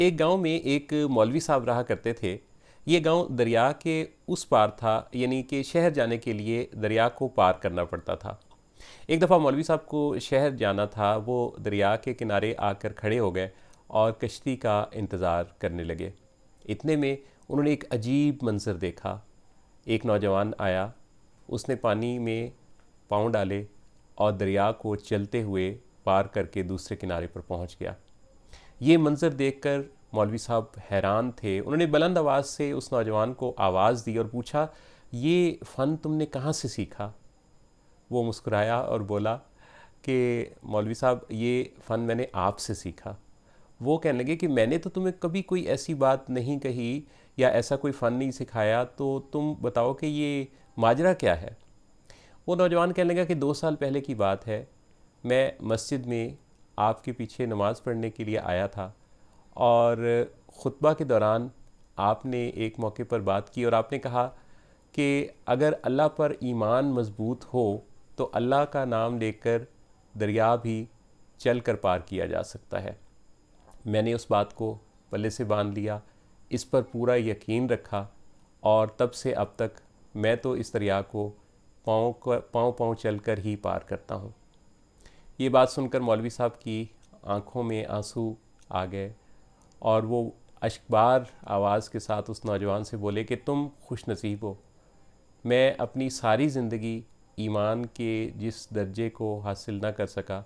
एक गांव में एक मौलवी साहब रहा करते थे। ये गांव दरिया के उस पार था, यानी कि शहर जाने के लिए दरिया को पार करना पड़ता था। एक दफ़ा मौलवी साहब को शहर जाना था। वो दरिया के किनारे आकर खड़े हो गए और कश्ती का इंतज़ार करने लगे। इतने में उन्होंने एक अजीब मंज़र देखा। एक नौजवान आया, उसने पानी में पाँव डाले और दरिया को चलते हुए पार करके दूसरे किनारे पर पहुंच गया। ये मंज़र देखकर मौलवी साहब हैरान थे। उन्होंने बुलंद आवाज़ से उस नौजवान को आवाज़ दी और पूछा, ये फ़न तुमने कहाँ से सीखा? वो मुस्कुराया और बोला कि मौलवी साहब, ये फ़न मैंने आपसे सीखा। वो कहने लगे कि मैंने तो तुम्हें कभी कोई ऐसी बात नहीं कही या ऐसा कोई फ़न नहीं सिखाया, तो तुम बताओ कि ये माजरा क्या है? वो नौजवान कहने लगा कि 2 साल पहले की बात है। मैं मस्जिद में आपके पीछे नमाज़ पढ़ने के लिए आया था और ख़ुतबा के दौरान आपने एक मौके पर बात की और आपने कहा कि अगर अल्लाह पर ईमान मज़बूत हो तो अल्लाह का नाम लेकर दरिया भी चल कर पार किया जा सकता है। मैंने उस बात को पल्ले से बांध लिया, इस पर पूरा यकीन रखा और तब से अब तक मैं तो इस दरिया को पाँव पाँव चल कर ही पार करता हूँ। ये बात सुनकर मौलवी साहब की आंखों में आंसू आ गए और वो अश्कबार आवाज़ के साथ उस नौजवान से बोले कि तुम खुश नसीब हो। मैं अपनी सारी ज़िंदगी ईमान के जिस दर्जे को हासिल ना कर सका,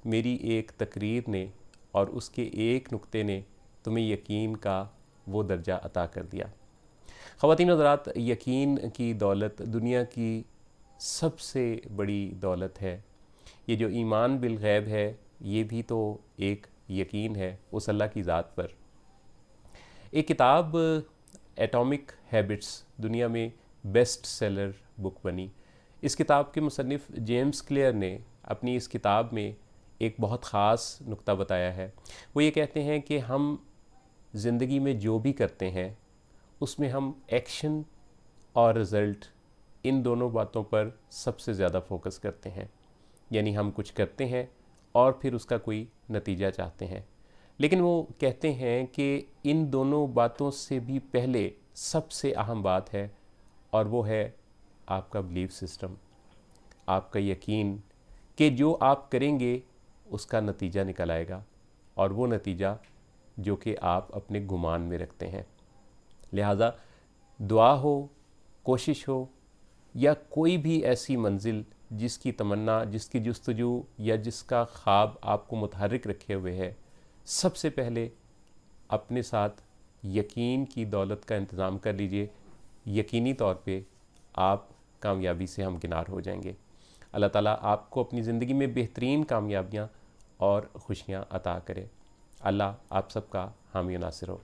मेरी एक तकरीर ने और उसके एक नुक्ते ने तुम्हें यकीन का वो दर्जा अता कर दिया। ख़वातीन हज़रात, यकीन की दौलत दुनिया की सबसे बड़ी दौलत है। ये जो ईमान बिल गैब है, ये भी तो एक यकीन है उस अल्लाह की ज़ात पर। एक किताब एटॉमिक हैबिट्स दुनिया में बेस्ट सेलर बुक बनी। इस किताब के मुसन्निफ़ जेम्स क्लियर ने अपनी इस किताब में एक बहुत ख़ास नुक्ता बताया है। वो ये कहते हैं कि हम ज़िंदगी में जो भी करते हैं उसमें हम एक्शन और रिज़ल्ट, इन दोनों बातों पर सबसे ज़्यादा फोकस करते हैं। यानी हम कुछ करते हैं और फिर उसका कोई नतीजा चाहते हैं। लेकिन वो कहते हैं कि इन दोनों बातों से भी पहले सबसे अहम बात है, और वो है आपका बिलीफ सिस्टम, आपका यकीन कि जो आप करेंगे उसका नतीजा निकल आएगा, और वो नतीजा जो कि आप अपने गुमान में रखते हैं। लिहाजा दुआ हो, कोशिश हो, या कोई भी ऐसी मंजिल जिसकी तमन्ना, जिसकी जुस्तजू या जिसका ख्वाब आपको मुतहर्रिक रखे हुए है, सबसे पहले अपने साथ यकीन की दौलत का इंतज़ाम कर लीजिए। यकीनी तौर पे आप कामयाबी से हमकिनार हो जाएंगे। अल्लाह ताला आपको अपनी ज़िंदगी में बेहतरीन कामयाबियाँ और खुशियाँ अता करे। अल्लाह आप सबका हामी नासिर हो।